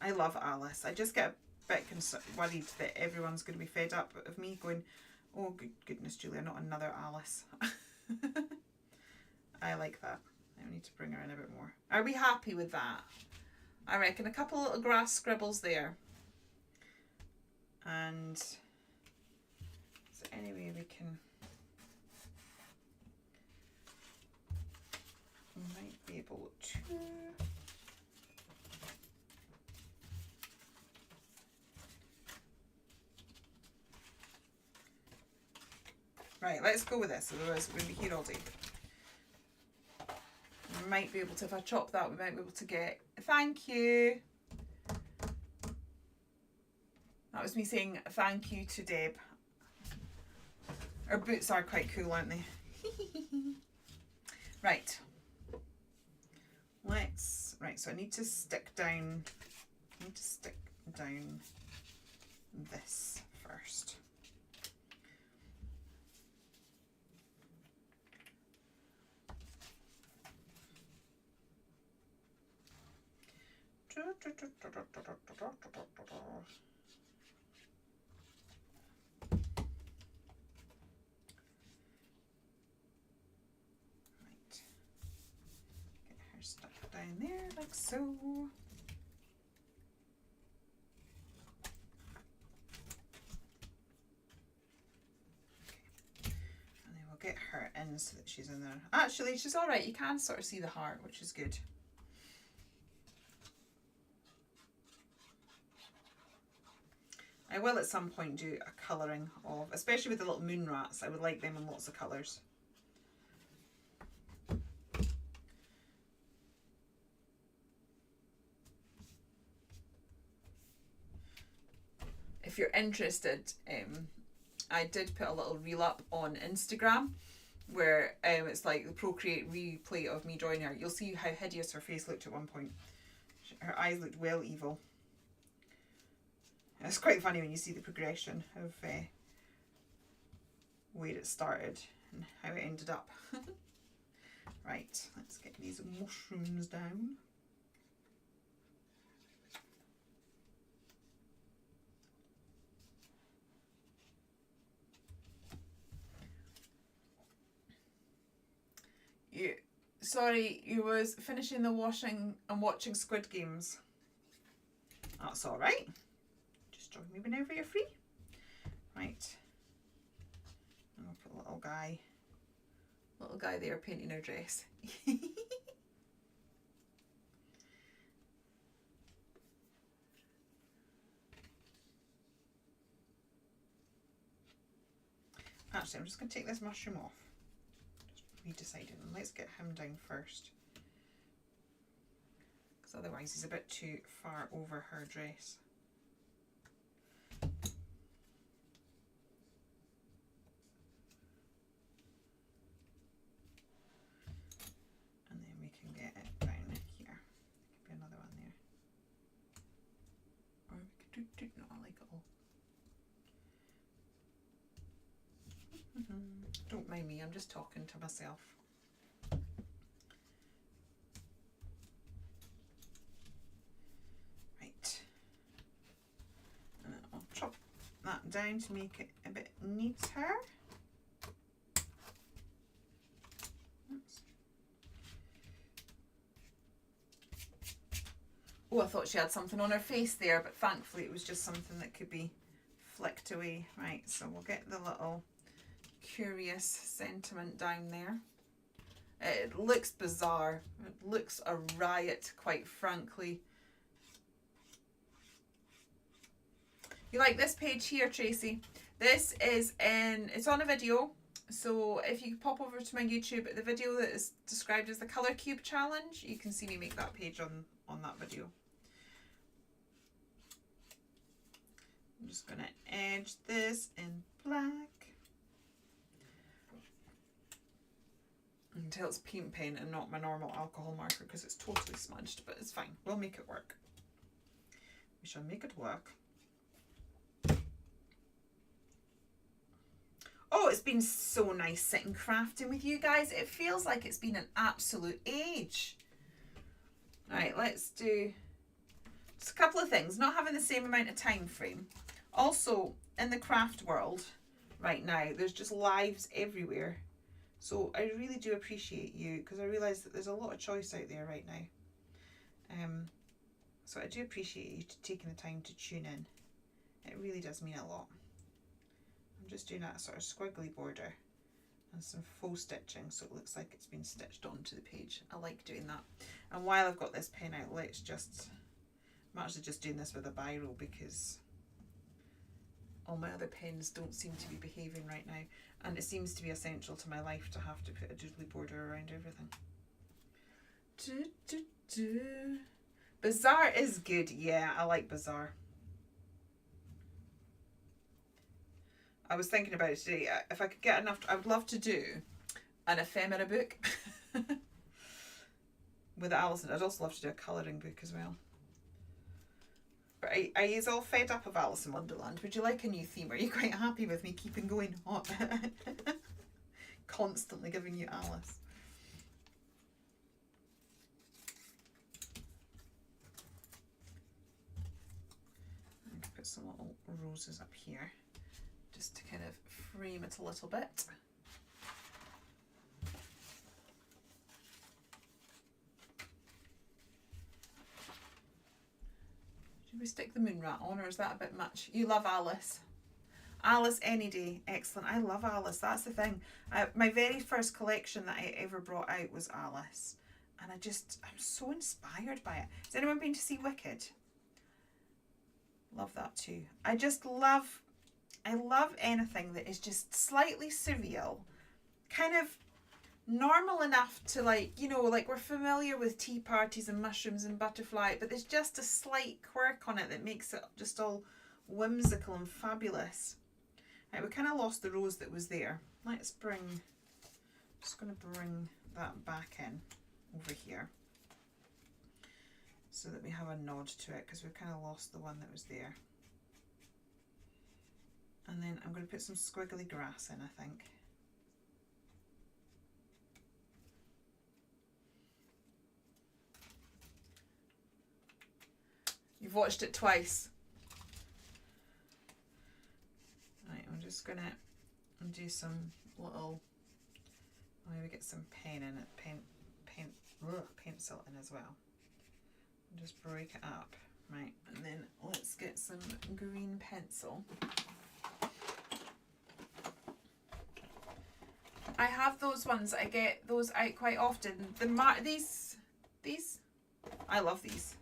I love Alice. I just get a bit worried that everyone's going to be fed up of me going, oh, goodness, Julia, not another Alice. I like that. I need to bring her in a bit more. Are we happy with that? I reckon a couple little grass scribbles there. And is there any way we can... might be able to... Right, let's go with this, otherwise we'll be here all day. We might be able to, if I chop that, we might be able to get... Thank you! That was me saying thank you to Deb. Her boots are quite cool, aren't they? Right. Right, so I need to stick down this first. Stuff down there like so. Okay. And then we'll get her in so that she's in there. Actually, she's all right. You can sort of see the heart, which is good. I will at some point do a colouring of, especially with the little moon rats. I would like them in lots of colours. If you're interested, I did put a little reel up on Instagram where it's like the Procreate replay of me drawing her. You'll see how hideous her face looked at one point. Her eyes looked well evil. And it's quite funny when you see the progression of where it started and how it ended up. Right, let's get these mushrooms down. Sorry, you was finishing the washing and watching Squid Games. That's all right. Just join me whenever you're free. Right. And I'll put a little guy there painting her dress. Actually, I'm just going to take this mushroom off. Just redeciding. Let's get him down first. Because otherwise he's a bit too far over her dress. And then we can get it down here. There could be another one there. Or we could do, no, I like it all. Don't mind me, I'm just talking to myself. Right. And I'll chop that down to make it a bit neater. Oops. Oh, I thought she had something on her face there, but thankfully it was just something that could be flicked away. Right, so we'll get the little curious sentiment down there. It looks bizarre. It looks a riot, quite frankly. You like this page here, Tracy? This is it's on a video. So if you pop over to my YouTube, the video that is described as the Colour Cube Challenge, you can see me make that page on that video. I'm just going to edge this in black. Until it's paint pen and not my normal alcohol marker because it's totally smudged, but it's fine. We'll make it work. We shall make it work. Oh, it's been so nice sitting crafting with you guys. It feels like it's been an absolute age. All right, let's do just a couple of things. Not having the same amount of time frame. Also, in the craft world right now, there's just lives everywhere. So I really do appreciate you because I realise that there's a lot of choice out there right now. So I do appreciate you taking the time to tune in. It really does mean a lot. I'm just doing that sort of squiggly border and some faux stitching so it looks like it's been stitched onto the page. I like doing that. And while I've got this pen out, I'm actually just doing this with a biro because all my other pens don't seem to be behaving right now. And it seems to be essential to my life to have to put a doodly border around everything. Bazaar is good. Yeah, I like Bazaar. I was thinking about it today. If I could get enough, I would love to do an ephemera book with Alison. I'd also love to do a colouring book as well. But are you all fed up of Alice in Wonderland? Would you like a new theme? Are you quite happy with me keeping going hot? Constantly giving you Alice. I'm going to put some little roses up here just to kind of frame it a little bit. Should we stick the moon rat on, or is that a bit much? You love Alice. Alice any day. Excellent. I love Alice. That's the thing. My very first collection that I ever brought out was Alice. And I'm so inspired by it. Has anyone been to see Wicked? Love that too. I love anything that is just slightly surreal. Kind of normal enough to like we're familiar with tea parties and mushrooms and butterfly, but there's just a slight quirk on it that makes it just all whimsical and fabulous. Right, we kind of lost the rose that was there. Just going to bring that back in over here so that we have a nod to it because we've kind of lost the one that was there. And then I'm going to put some squiggly grass in, I think. You've watched it twice. Right, I'm just going to do some little, maybe get some pen in it, pencil in as well. Just break it up. Right, and then let's get some green pencil. I have those ones. I get those out quite often. These, I love these.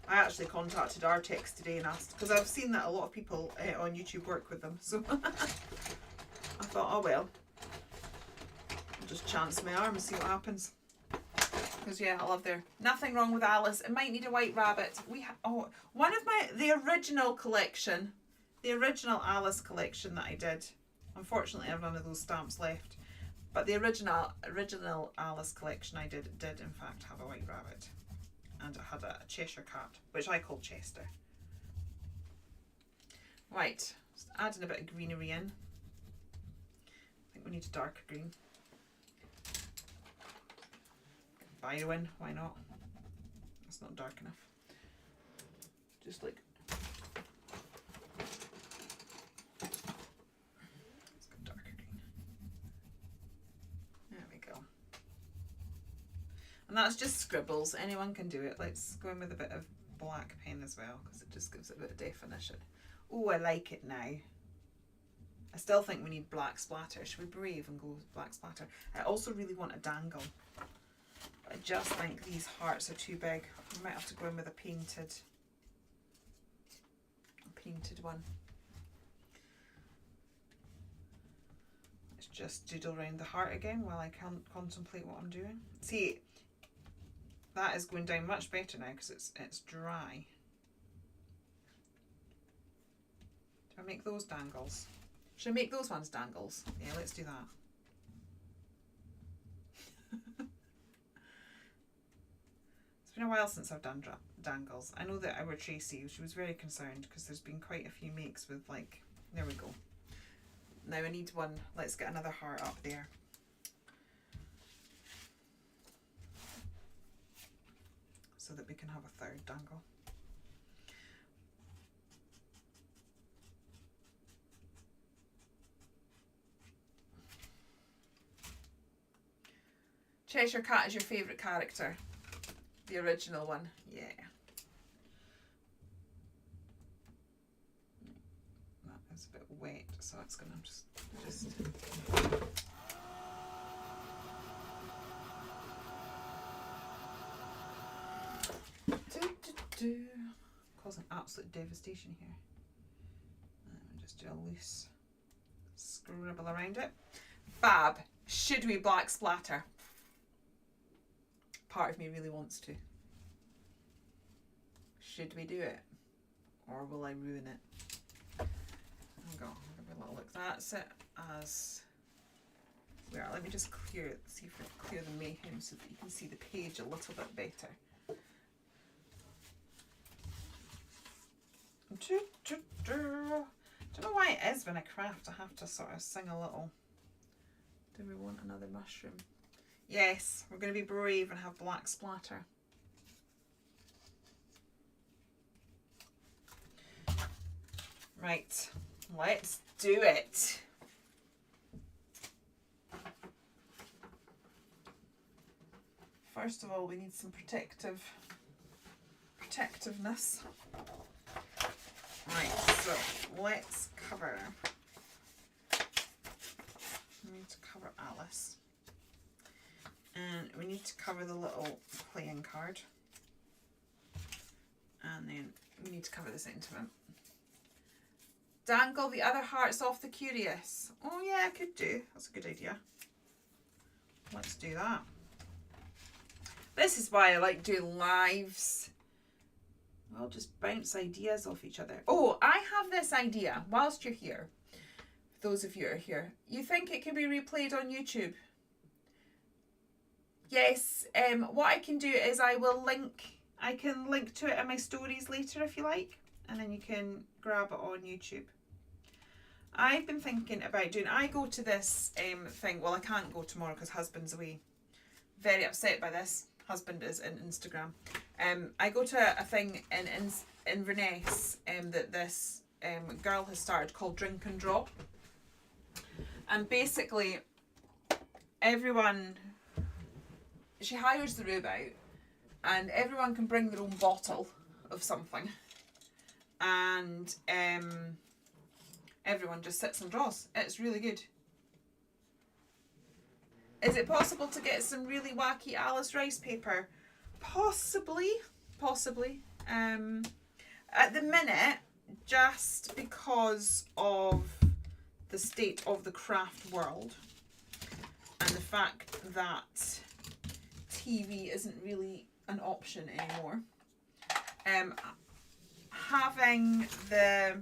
I actually contacted Artex today and asked, because I've seen that a lot of people on YouTube work with them. So I thought, oh well, I'll just chance my arm and see what happens. Because yeah, I love their. Nothing wrong with Alice. It might need a white rabbit. One of the original collection, the original Alice collection that I did. Unfortunately, I have none of those stamps left. But the original Alice collection I did in fact have a white rabbit. And it had a Cheshire cat, which I call Chester. Right, just adding a bit of greenery in. I think we need a darker green. Bio in, why not? It's not dark enough. Just like. Let's go darker green. There we go. And that's just scribbles. Anyone can do it. Let's go in with a bit of black pen as well, because it just gives it a bit of definition. Oh, I like it now. I still think we need black splatter. Should we brave and go with black splatter? I also really want a dangle. But I just think these hearts are too big. We might have to go in with a painted one. Let's just doodle around the heart again while I can contemplate what I'm doing. See, that is going down much better now because it's dry. Do I make those dangles? Should I make those ones dangles? Yeah, let's do that. It's been a while since I've done dangles. I know that our Tracy, she was very concerned because there's been quite a few makes with like, there we go. Now I need one, let's get another heart up there. So that we can have a third dangle. Cheshire Cat is your favourite character? The original one, yeah. That is a bit wet, so it's gonna just causing absolute devastation here. And just do a loose scribble around it. Fab. Should we black splatter? Part of me really wants to. Should we do it? Or will I ruin it? There we go. I'll give it a little look. That's it as we are. Let me just clear it, see if I can clear the mayhem so that you can see the page a little bit better. Don't know why it is when I craft I have to sort of sing a little. Do we want another mushroom? Yes, we're going to be brave and have black splatter. Right, let's do it. First of all, we need some protectiveness. Right, so let's cover. We need to cover Alice. And we need to cover the little playing card. And then we need to cover the sentiment. Dangle the other hearts off the curious. Oh yeah, I could do. That's a good idea. Let's do that. This is why I like doing lives. We'll just bounce ideas off each other. Oh, I have this idea whilst you're here. For those of you who are here. You think it can be replayed on YouTube? Yes, what I can do is I can link to it in my stories later if you like, and then you can grab it on YouTube. I've been thinking about doing, I go to this thing, well I can't go tomorrow because husband's away. Very upset by this. Husband is in Instagram. I go to a thing in Inverness that this girl has started called Drink and Draw. And basically everyone, she hires the room out, and everyone can bring their own bottle of something, and everyone just sits and draws. It's really good. Is it possible to get some really wacky Alice rice paper? Possibly. At the minute, just because of the state of the craft world and the fact that TV isn't really an option anymore, having the,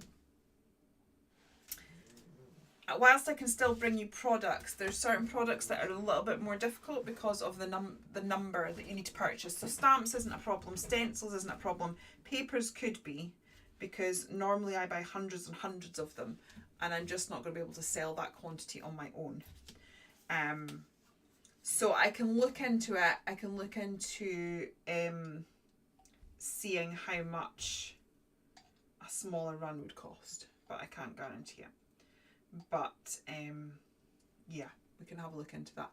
whilst I can still bring you products, there's certain products that are a little bit more difficult because of the number that you need to purchase. So stamps isn't a problem, stencils isn't a problem, papers could be, because normally I buy hundreds and hundreds of them, and I'm just not going to be able to sell that quantity on my own. So I can look into it. I can look into seeing how much a smaller run would cost, but I can't guarantee it. But yeah, we can have a look into that.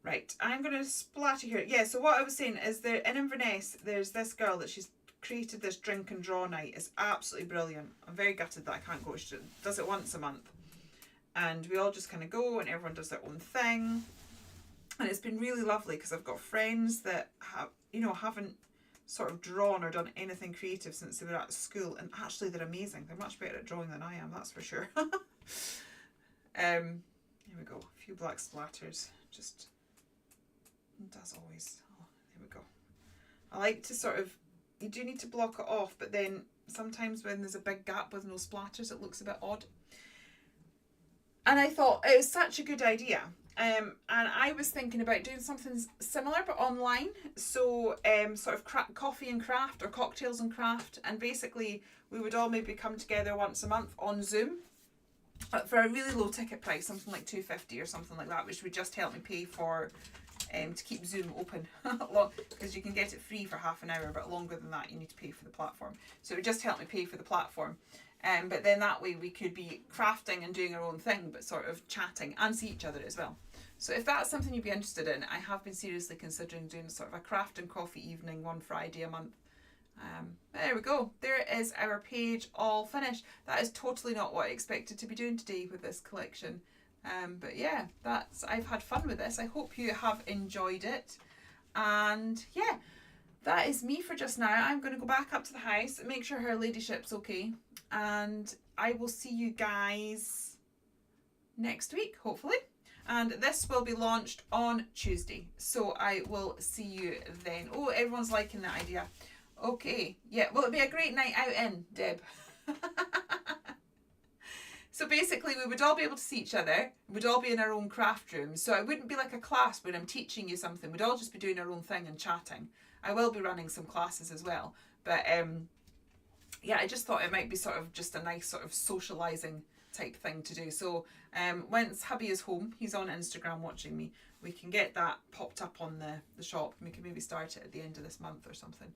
Right, I'm going to splatter here. Yeah, so what I was saying is there in Inverness, there's this girl that she's created this drink and draw night. It's absolutely brilliant. I'm very gutted that I can't go. She does it once a month, and we all just kind of go, and everyone does their own thing, and it's been really lovely because I've got friends that have, you know, haven't sort of drawn or done anything creative since they were at school, and actually they're amazing. They're much better at drawing than I am, that's for sure. Here we go, a few black splatters, just as always. Oh, there we go. I like to sort of, you do need to block it off, but then sometimes when there's a big gap with no splatters, it looks a bit odd. And I thought it was such a good idea. And I was thinking about doing something similar but online. So sort of coffee and craft, or cocktails and craft. And basically we would all maybe come together once a month on Zoom for a really low ticket price, something like $2.50 or something like that, which would just help me pay for to keep Zoom open, because you can get it free for half an hour, but longer than that you need to pay for the platform. So it would just help me pay for the platform. But then that way we could be crafting and doing our own thing, but sort of chatting and see each other as well. So if that's something you'd be interested in, I have been seriously considering doing sort of a craft and coffee evening one Friday a month. There we go. There is our page all finished. That is totally not what I expected to be doing today with this collection. But yeah, I've had fun with this. I hope you have enjoyed it. And yeah, that is me for just now. I'm going to go back up to the house and make sure her ladyship's okay. And I will see you guys next week, hopefully. And this will be launched on Tuesday. So I will see you then. Oh, everyone's liking that idea. Okay. Yeah, well, it'll be a great night out in, Deb. So basically we would all be able to see each other. We'd all be in our own craft room. So it wouldn't be like a class when I'm teaching you something. We'd all just be doing our own thing and chatting. I will be running some classes as well. But yeah, I just thought it might be sort of just a nice sort of socialising type thing to do. So once hubby is home, he's on Instagram watching me, we can get that popped up on the shop, and we can maybe start it at the end of this month or something.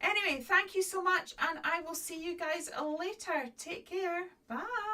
Anyway, thank you so much, and I will see you guys later. Take care. Bye.